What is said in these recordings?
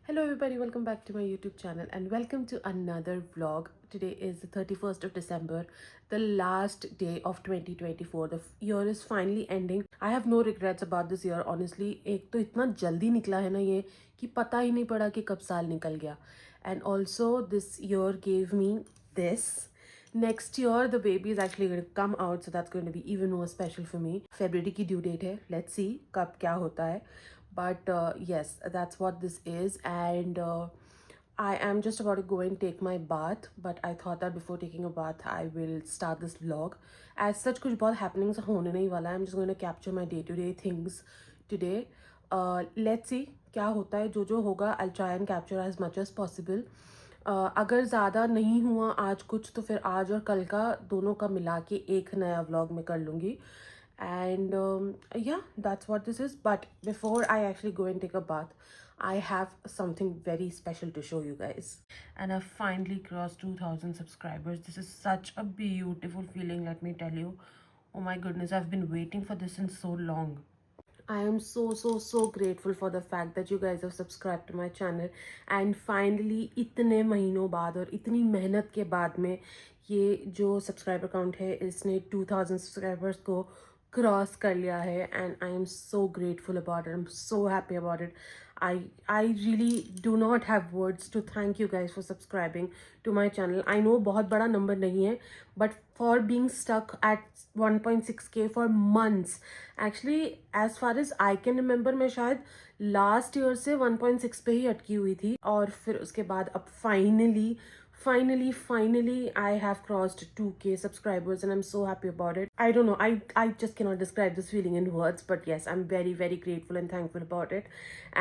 Hello everybody, welcome back to my YouTube channel and welcome to another vlog. Today is the 31st of December, the last day of 2024. The year is finally ending. I have no regrets about this year honestly. एक तो इतना जल्दी निकला है ना ये कि पता ही नहीं पड़ा कि कब साल निकल गया. And also this year gave me this. Next year the baby is actually going to come out, so that's going to be even more special for me. February की due date है. Let's see कब क्या होता है. But yes, that's what this is. And I am just about to go and take my bath, but I thought that before taking a bath I will start this vlog. As such कुछ बहुत happenings होने नहीं वाला है. I'm just going to capture my day-to-day things today. Let's see क्या होता है. जो होगा I'll try and capture as much as possible. अगर ज़्यादा नहीं हुआ आज कुछ तो फिर आज और कल का दोनों का मिला के एक नया व्लॉग में कर लूँगी. And yeah, that's what this is. But before I actually go and take a bath, I have something very special to show you guys. And I've finally crossed 2000 subscribers. This is such a beautiful feeling, let me tell you. Oh my goodness, I've been waiting for this since so long. I am so grateful for the fact that you guys have subscribed to my channel and finally इतने महीनों बाद और इतनी मेहनत के बाद में ये जो सब्सक्राइबर काउंट है इसने 2000 सब्सक्राइबर्स को क्रॉस कर लिया है and I am so grateful about it. I'm so happy about it. I really do not have words to thank you guys for subscribing to my channel. I know बहुत बड़ा number नहीं है, but for being stuck at 1.6k for months, actually as far as I can remember मैं शायद last year से 1.6 पे ही अटकी हुई थी और फिर उसके बाद अब finally I have crossed 2k subscribers and I'm so happy about it. I don't know, I just cannot describe this feeling in words, but yes, I'm very grateful and thankful about it.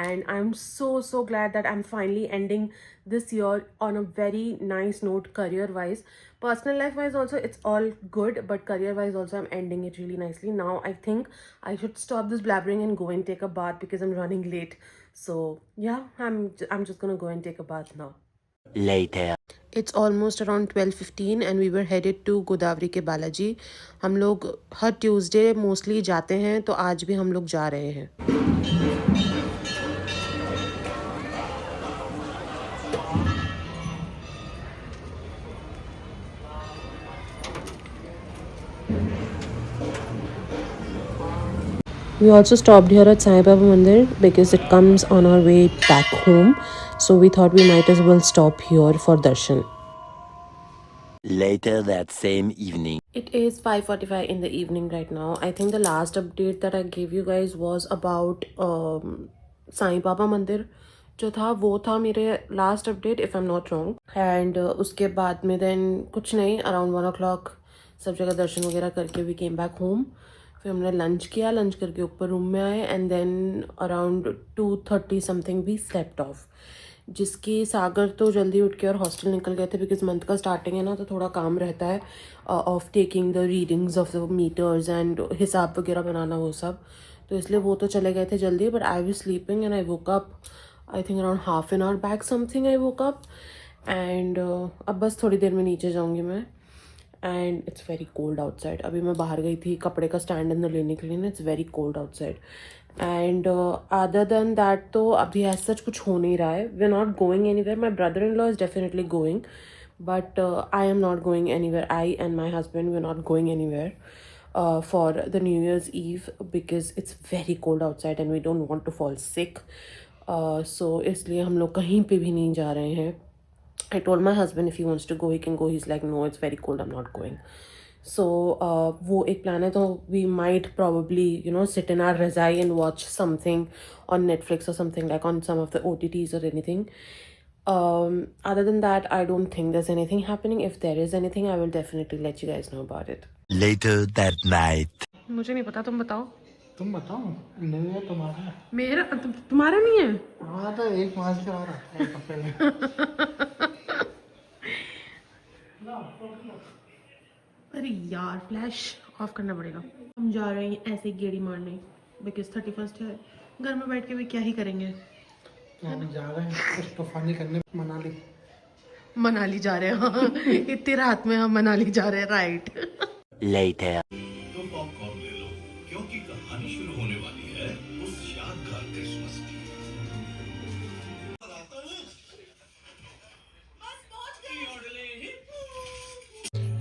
And I'm so glad that I'm finally ending this year on a very nice note career wise. Personal life wise also it's all good, but career wise also I'm ending it really nicely. Now I think I should stop this blabbering and go and take a bath because I'm running late. So yeah, I'm just gonna go and take a bath now. Later. It's almost around 12:15 and we were headed to Godavari के बालाजी. हम लोग हर Tuesday mostly जाते हैं तो आज भी हम लोग जा रहे हैं. We also stopped here at Sai Baba Mandir because it comes on our way back home. So we thought we might as well stop here for darshan. Later that same evening. It is 5:45 in the evening right now. I think the last update that I gave you guys was about Sai Baba Mandir. जो था वो था मेरे last update if I am not wrong. And उसके बाद में then कुछ नहीं, अराउंड 1 o'clock सब जगह दर्शन वगैरह करके वी केम बैक होम. फिर हमने लंच किया, लंच करके ऊपर रूम में आए and then around 2:30 something we slept off. जिसकी सागर तो जल्दी उठ के और हॉस्टल निकल गए थे बिकॉज मंथ का स्टार्टिंग है ना, तो थोड़ा काम रहता है of taking the readings of the meters and हिसाब वगैरह बनाना वो सब. तो इसलिए वो तो चले गए थे जल्दी, but I was sleeping and I woke up I think around half an hour back something I woke up. And अब बस थोड़ी देर में नीचे जाऊँगी मैं. And it's very cold outside. अभी मैं बाहर गई थी कपड़े का स्टैंड अंदर लेने के लिए ना, it's very cold outside. And other than that तो अभी ऐसा सच कुछ हो नहीं रहा है. We are not going anywhere. My brother in law is definitely going, but I am not going anywhere. I and my husband we are not going anywhere for the New Year's Eve because it's very cold outside and we don't want to fall sick. So इसलिए हम लोग कहीं पे भी नहीं जा रहे हैं. I told my husband if he wants to go he can go. He's like no, it's very cold, I'm not going. So वो एक plan है. तो we might probably sit in our रज़ाई and watch something on Netflix or something like on some of the OTTs or anything. Other than that I don't think there's anything happening. If there is anything I will definitely let you guys know about it. Later that night. मुझे नहीं पता, तुम बताओ. तुम बताओ. नहीं है तुम्हारा. मेरा तुम्हारा नहीं है. हमारा तो एक मास का और आता है कपड़े में. अरे यार फ्लैश ऑफ करना पड़ेगा. हम जा रहे हैं ऐसे गेड़ी मारने बिकॉज 31st है. घर में बैठ के भी क्या ही करेंगे. हम जा रहे हैं कुछ तूफानी करने. मनाली जा रहे हैं. हाँ इतनी रात में हम मनाली जा रहे हैं. राइट. Later. तो पॉपकॉर्न ले लो क्योंकि कहानी शुरू होने वाली है उस यादगार क्रिसमस की.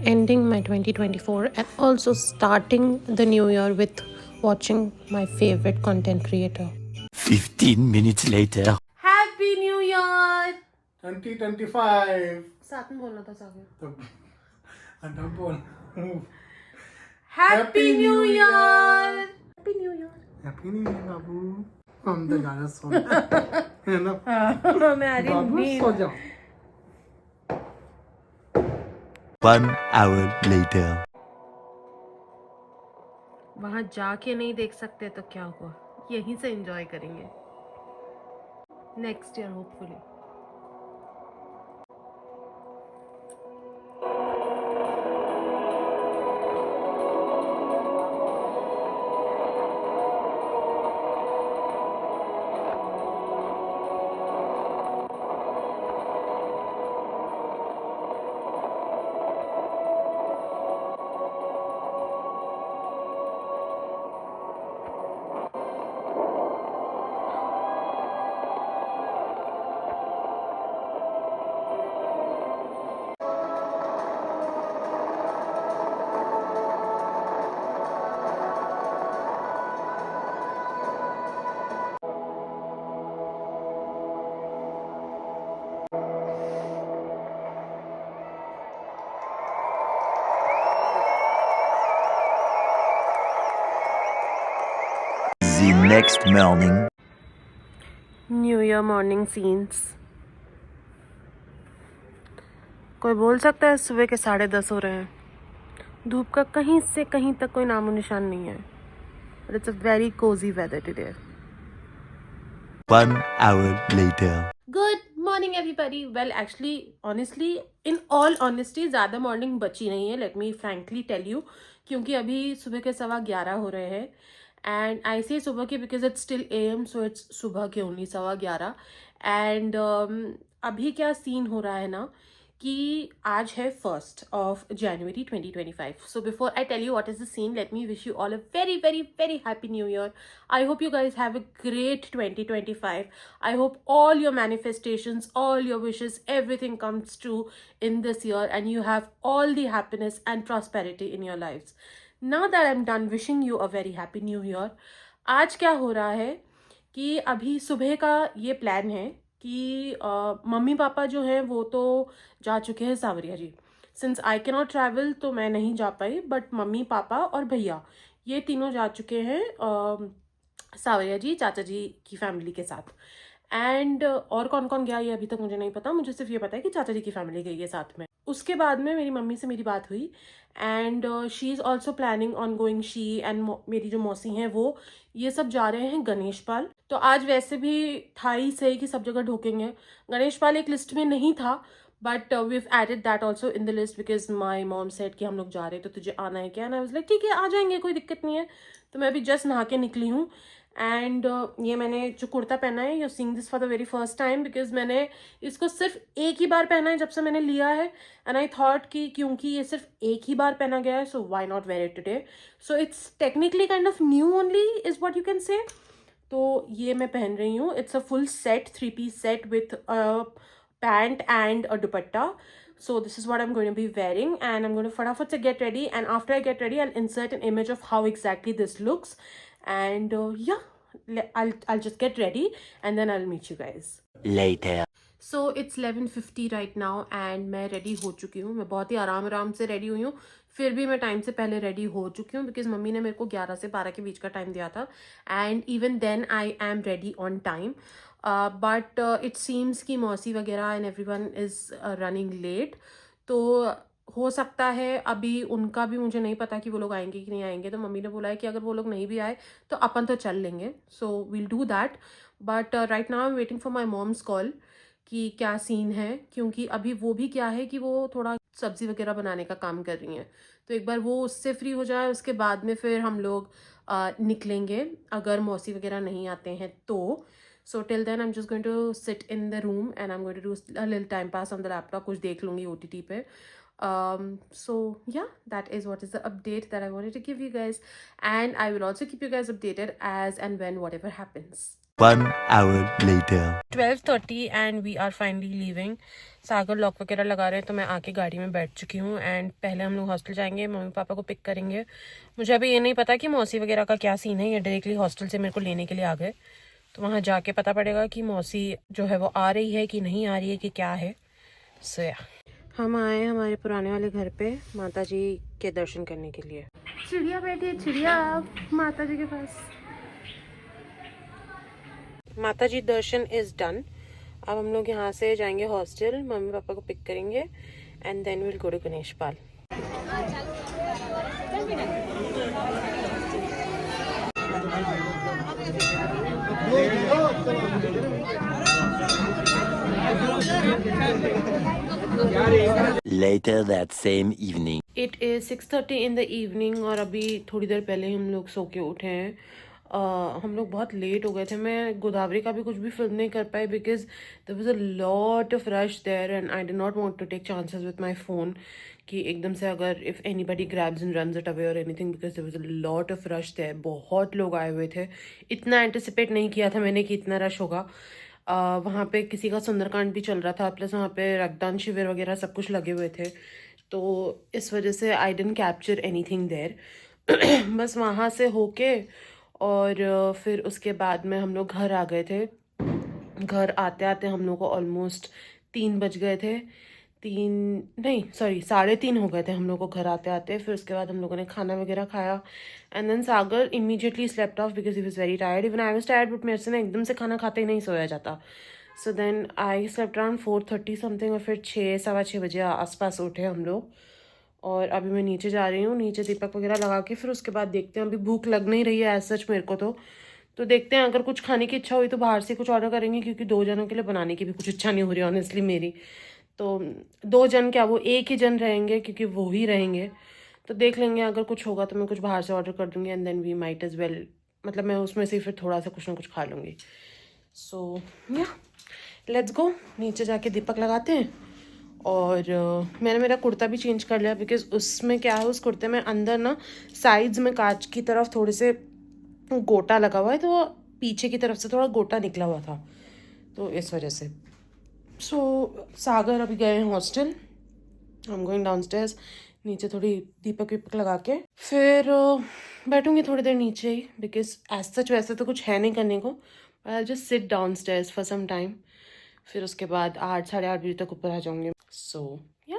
ending my 2024 and also starting the new year with watching my favorite content creator. 15 minutes later. Happy New Year! 2025 साथ में बोलना था सागर. तो अंडा बोल Happy New Year! Happy New Year! Happy New Year बाबू. हम तो गाना सुन है ना मैं आ रही बाबू नींद. सो जाओ. 1 hour later. वहां जाके नहीं देख सकते तो क्या हुआ, यहीं से एंजॉय करेंगे next year hopefully. The next morning. New year morning scenes. कोई बोल सकता है सुबह के 10:30 हो रहे हैं. धूप का कहीं से कहीं तक कोई नामो निशान नहीं है. But it's a very cosy weather today. 1 hour later. Good morning everybody. Well actually honestly in all honesty ज़्यादा मॉर्निंग बची नहीं है, let me frankly tell you, क्योंकि अभी सुबह के 11:15 हो रहे हैं. एंड आई से सुबह के because it's still AM, so it's सुबह के ओनली 11:15. एंड अभी क्या सीन हो रहा है ना कि आज है 1st of January 2025. So before I tell you what is the scene, let me wish you all a very very very happy new year. I hope you guys have a great 2025. I hope all your manifestations, all your wishes, everything comes true in this year and you have all the happiness and prosperity in your lives. Now that I'm done wishing you a very happy new year, आज क्या हो रहा है कि अभी सुबह का ये प्लान है कि मम्मी पापा जो हैं वो तो जा चुके हैं Saawariya ji. Since I can not travel तो मैं नहीं जा पाई, बट मम्मी पापा और भैया ये तीनों जा चुके हैं सावरिया जी चाचा जी की फैमिली के साथ. एंड और कौन कौन गया ये अभी तक मुझे नहीं पता. मुझे सिर्फ ये पता है कि चाचा जी की फैमिली गई है साथ में. उसके बाद में मेरी मम्मी से मेरी बात हुई and she is also planning on going. She and मेरी जो मौसी हैं वो ये सब जा रहे हैं गणेश पाल. तो आज वैसे भी था ही सही कि सब जगह ढोकेंगे. गणेश पाल एक लिस्ट में नहीं था, but we've added that also in the list because my mom said कि हम लोग जा रहे हैं तो तुझे आना है क्या. एंड आई वाज लाइक ठीक है आ जाएंगे, कोई दिक्कत नहीं है. तो मैं अभी जस्ट नहा के निकली हूँ. एंड ये मैंने जो कुर्ता पहना है, you seeing this for the very first time because मैंने इसको सिर्फ एक ही बार पहना है जब से मैंने लिया है. एंड आई थॉट कि क्योंकि ये सिर्फ एक ही बार पहना गया है so why not wear it today. So it's technically kind of new only is what you can say. तो ये मैं पहन रही हूँ. It's a full set 3-piece set with pant and a dupatta. So this is what I'm going to be wearing and I'm going to फटाफट से get ready, and after I get ready I'll insert an image of how exactly this looks. And I'll just get ready and then I'll meet you guys Later. So it's 11:50 right now and मैं ready हो चुकी हूँ. मैं बहुत ही आराम से ready हुई हूँ. फिर भी मैं टाइम से पहले रेडी हो चुकी हूँ बिकॉज मम्मी ने मेरे को 11 से 12 के बीच का टाइम दिया था. And even then I am ready on time. But it seems कि मौसी वगैरह and everyone is running late. तो हो सकता है अभी उनका भी मुझे नहीं पता कि वो लोग आएंगे कि नहीं आएंगे. तो मम्मी ने बोला है कि अगर वो लोग नहीं भी आए तो अपन तो चल लेंगे. So we'll do that. But right now I am waiting for my mom's call कि क्या सीन है, क्योंकि अभी वो भी क्या है कि वो थोड़ा सब्जी वगैरह बनाने का काम कर रही हैं. तो एक बार वो उससे फ्री हो जाए उसके बाद में फिर हम लोग निकलेंगे अगर मौसी वगैरह नहीं आते हैं तो. So till then I am just going to sit in the room and I am going to do a little time pass on the laptop. कुछ देख लूँगी OTT पे. So yeah, that is what is the update that I wanted to give you guys, and I will also keep you guys updated as and when whatever happens. 1 hour later. 12:30 and we are finally leaving. Sagar lock वगैरह लगा रहे हैं तो मैं आके गाड़ी में बैठ चुकी हूँ एंड पहले हम लोग हॉस्टल जाएंगे, मम्मी पापा को पिक करेंगे। मुझे अभी ये नहीं पता कि मौसी वगैरह का क्या सीन है, ये डायरेक्टली हॉस्टल से मेरे को लेने के लिए आ गए, तो वहाँ जाके पता पड़ेगा कि मौसी जो है वो आ रही है कि नहीं आ रही है कि क्या है। सो या हम आए हमारे पुराने वाले घर पे माता जी के दर्शन करने के लिए। चिड़िया बैठी है, चिड़िया माता जी के पास। माता जी दर्शन इज डन। अब हम लोग यहाँ से जाएंगे हॉस्टल, मम्मी पापा को पिक करेंगे and then will go to Ganesh Pal. Later that same evening. It is 6:30 in the evening और अभी थोड़ी देर पहले हम लोग सो के उठे हैं। हम लोग बहुत लेट हो गए थे, मैं गोदावरी का भी कुछ भी फिल्म नहीं कर पाई because there was a lot of rush there and I did not want to take chances with my phone कि एकदम से अगर if anybody grabs and runs it away और anything, because there was a lot of rush there. बहुत लोग आए हुए थे, इतना एंटिसिपेट नहीं किया था मैंने कि इतना रश होगा। वहाँ पे किसी का सुंदरकांड भी चल रहा था, प्लस वहाँ पे रक्तदान शिविर वगैरह सब कुछ लगे हुए थे, तो इस वजह से I didn't capture anything there. बस वहाँ से होके और फिर उसके बाद में हम लोग घर आ गए थे। घर आते आते हम लोग को ऑलमोस्ट 3 बज गए थे, 3:30 हो गए थे हम लोग को घर आते आते। फिर उसके बाद हम लोगों ने खाना वगैरह खाया and then Sagar immediately slept off because he was very tired. Even I was tired but मेरे से ना एकदम से खाना खाते ही नहीं सोया जाता। So then I slept around 4:30 something और फिर 6 सवा 6 बजे आसपास उठे हम लोग। और अभी मैं नीचे जा रही हूँ, नीचे दीपक वगैरह लगा के फिर उसके बाद देखते हैं। अभी भूख लग नहीं रही है एज सच मेरे को, तो देखते हैं अगर कुछ खाने की इच्छा हुई तो बाहर से कुछ ऑर्डर करेंगे, क्योंकि 2 जनों के लिए बनाने की भी कुछ इच्छा नहीं हो रही ऑनेस्टली मेरी। तो 2 जन क्या, वो एक ही जन रहेंगे क्योंकि वो ही रहेंगे, तो देख लेंगे। अगर कुछ होगा तो मैं कुछ बाहर से ऑर्डर कर दूँगी and then we might as well, मतलब मैं उसमें से फिर थोड़ा सा कुछ ना कुछ खा लूँगी। सो या लेट्स गो, नीचे जाके दीपक लगाते हैं। और मैंने मेरा कुर्ता भी चेंज कर लिया बिकॉज उसमें क्या है, उस कुर्ते में अंदर ना साइड्स में कांच की तरफ थोड़े से गोटा लगा हुआ है, तो पीछे की तरफ से थोड़ा गोटा निकला हुआ था, तो इस वजह से। सो सागर अभी गए हैं hostel, I am going downstairs. नीचे थोड़ी दीपक वीपक लगा के फिर बैठूंगी थोड़ी देर नीचे ही, बिकॉज एज सच वैसे तो कुछ है नहीं करने को, I will just sit downstairs for some time. फिर उसके बाद 8 साढ़े 8 बजे तक ऊपर आ जाऊंगी। सो या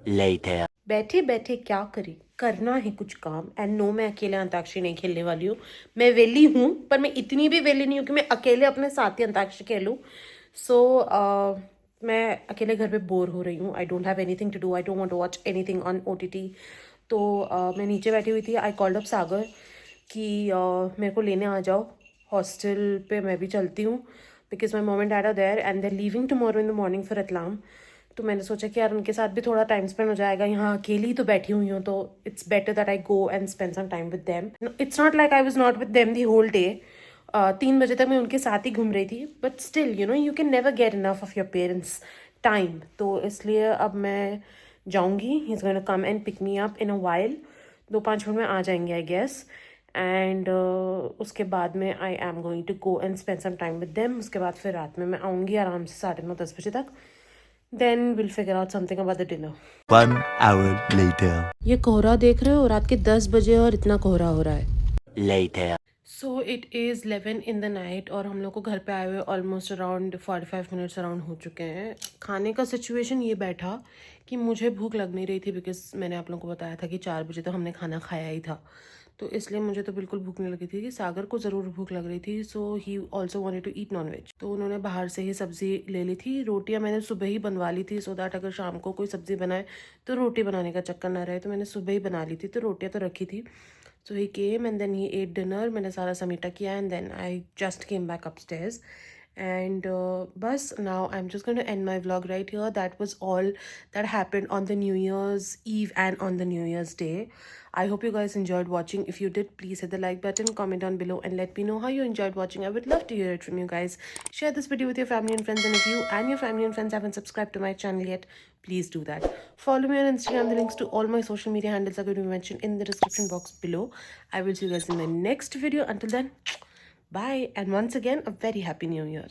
Later. बैठे बैठे क्या करी, करना है कुछ काम। एंड नो, मैं अकेले अंताक्षरी नहीं खेलने वाली हूँ। मैं वेली हूँ पर मैं इतनी भी वेली नहीं हूँ कि मैं अकेले अपने साथ ही अंताक्षरी खेलूँ। सो मैं अकेले घर पे बोर हो रही हूँ। I don't have anything to do, I don't want to watch anything on OTT। तो मैं नीचे बैठी हुई थी। आई कॉल्ड अप सागर कि मेरे को लेने आ जाओ हॉस्टल पे, मैं भी चलती हूँ because my mom and dad are there and they are leaving tomorrow in the morning for Ratlam. तो मैंने सोचा कि यार उनके साथ भी थोड़ा टाइम स्पेंड हो जाएगा, यहाँ अकेली तो बैठी हुई हूँ, तो it's better that I go and spend some time with them. It's not like I was not with them the whole day. 3 बजे तक मैं उनके साथ ही घूम रही थी, but still you know you can never get enough of your parents time. तो इसलिए अब मैं जाऊँगी, he is going to come and pick me up in a while. 2-5 minute में आ जाएंगे आई गेस। एंड उसके बाद में I am going to go and spend some time with them. उसके बाद फिर रात में मैं आऊँगी आराम से 9:30-10 बजे तक। Then we'll figure out something about the dinner. 1 hour later. ये कोहरा देख रहे हो, रात के 10 बजे और इतना कोहरा हो रहा है। Later. So it is 11 in the night और हम लोग को घर पे आए हुए ऑलमोस्ट अराउंड 45 मिनट्स अराउंड हो चुके हैं। खाने का सिचुएशन ये बैठा कि मुझे भूख लग नहीं रही थी बिकॉज मैंने आप लोगों को बताया था कि 4 बजे तो हमने खाना खाया ही था, तो इसलिए मुझे तो बिल्कुल भूख नहीं लगी थी। कि सागर को ज़रूर भूख लग रही थी, so he also wanted to eat nonveg. तो उन्होंने बाहर से ही सब्ज़ी ले ली थी। रोटियां मैंने सुबह ही बनवा ली थी सो दैट अगर शाम को कोई सब्ज़ी बनाए तो रोटी बनाने का चक्कर ना रहे, तो मैंने सुबह ही बना ली थी, तो रोटियां तो रखी थी। So he came and then he ate dinner. मैंने सारा समीटा किया and then I just came back upstairs And bus, now I'm just going to end my vlog right here. That was all that happened on the New Year's Eve and on the New Year's Day. I hope you guys enjoyed watching. If you did, please hit the like button, comment down below, and let me know how you enjoyed watching. I would love to hear it from you guys. Share this video with your family and friends, and if you and your family and friends haven't subscribed to my channel yet, please do that. Follow me on Instagram. The links to all my social media handles are going to be mentioned in the description box below. I will see you guys in my next video. Until then, bye, and once again, a very happy new year.